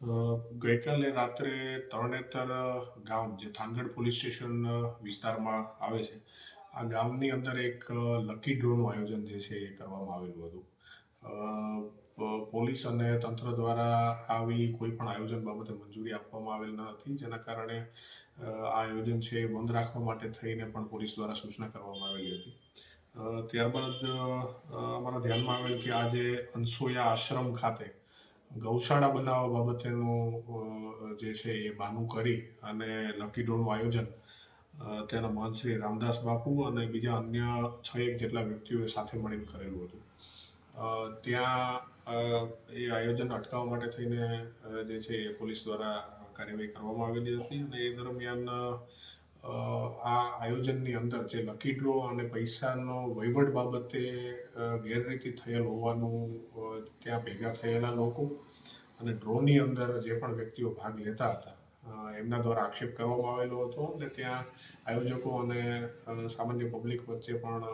અ, ગઈકાલે રાત્રે તરણેતર ગામ જે થાનગઢ પોલીસ સ્ટેશન વિસ્તારમાં આવે છે. આ ગામની અંદર એક લકી ડ્રોનું આયોજન જે છે એ કરવામાં આવેલું હતું. અ, પોલીસ અને તંત્ર દ્વારા આવી કોઈ પણ આયોજન બાબતે મંજૂરી આપવામાં આવેલ ન હતી, જેના કારણે આ આયોજન છે એ બંધ રાખવા માટે થઈને પણ પોલીસ દ્વારા સૂચના કરવામાં આવેલી હતી. ત્યારબાદ અમારા ધ્યાનમાં આવેલ કે આજે અનસોયા આશ્રમ ખાતે ગૌશાળા બનાવવા બાબતેનું જે છે એ બહાનું કરી અને લકી ડ્રોનું આયોજન ત્યાંના મહંત શ્રી રામદાસ બાપુ અને બીજા અન્ય 6 જેટલા વ્યક્તિઓએ સાથે મળીને કરેલું હતું. ત્યાં એ આયોજન અટકાવવા માટે થઈને જે છે એ પોલીસ દ્વારા કાર્યવાહી કરવામાં આવેલી હતી અને એ દરમિયાન આ આયોજનની અંદર જે લકી ડ્રો અને પૈસાનો વહીવટ બાબતે ગેરરીતિ થયેલ હોવાનું ત્યાં ભેગા થયેલા લોકો અને ડ્રોની અંદર જે પણ વ્યક્તિઓ ભાગ લેતા હતા એમના દ્વારા આક્ષેપ કરવામાં આવેલો હતો અને ત્યાં આયોજકો અને સામાન્ય પબ્લિક વચ્ચે પણ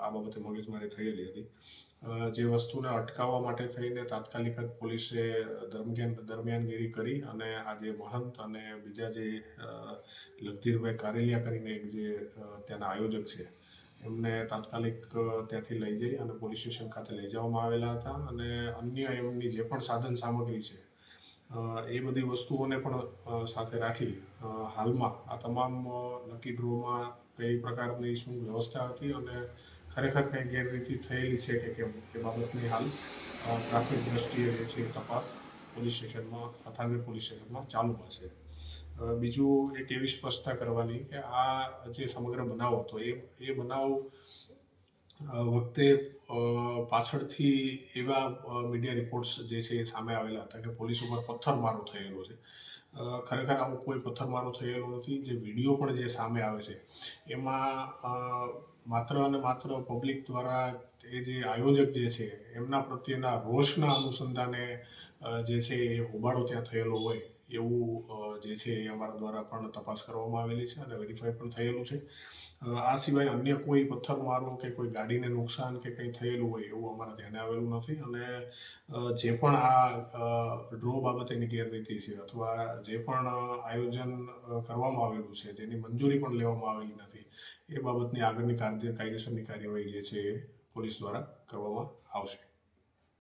આ બાબતે મગજમારી થયેલી હતી. જે વસ્તુને અટકાવવા માટે થઈને તાત્કાલિક જ પોલીસે દરમિયાનગીરી કરી અને આ જે મહંત અને બીજા જે લગધીરભાઈ કારેલિયા કરીને એક જે ત્યાંના આયોજક છે એમને તાત્કાલિક ત્યાંથી લઈ જઈ અને પોલીસ સ્ટેશન ખાતે લઈ જવામાં આવેલા હતા અને અન્ય એમની જે પણ સાધન સામગ્રી છે એ બધી વસ્તુઓને પણ સાથે રાખી હાલમાં આ તમામ લકી ડ્રોમાં કઈ પ્રકારની શું વ્યવસ્થા હતી અને ખરેખર કંઈ ગેરરીતિ થયેલી છે કે કેમ એ બાબતની હાલ પ્રાથમિક દ્રષ્ટિએ જે છે તપાસ પોલીસ સ્ટેશનમાં થાનગઢ પોલીસ સ્ટેશનમાં ચાલુમાં છે. બીજું એક એવી સ્પષ્ટતા કરવાની કે આ જે સમગ્ર બનાવ હતો એ બનાવ વખતે પાછળથી એવા મીડિયા રિપોર્ટ્સ જે છે એ સામે આવેલા હતા કે પોલીસ ઉપર પથ્થરમારો થયેલો છે. ખરેખર આવો કોઈ પથ્થરમારો થયેલો નથી. જે વિડીયો પણ જે સામે આવે છે એમાં માત્ર અને માત્ર પબ્લિક દ્વારા એ જે આયોજક જે છે એમના પ્રત્યેના રોષના અનુસંધાને જે છે એ હોબાળો ત્યાં થયેલો હોય એવું જે છે એ અમારા દ્વારા પણ તપાસ કરવામાં આવેલી છે અને વેરીફાઈ પણ થયેલું છે. આ સિવાય અન્ય કોઈ પથ્થરમારો કે કોઈ ગાડીને નુકસાન કે કંઈ થયેલું હોય એવું અમારા ધ્યાને આવેલું નથી અને જે પણ આ ડ્રો બાબતેની ગેરરીતિ છે અથવા જે પણ આયોજન કરવામાં આવેલું છે જેની મંજૂરી પણ લેવામાં આવેલી નથી એ બાબતની આગળની કાયદેસરની કાર્યવાહી જે છે એ પોલીસ દ્વારા કરવામાં આવશે.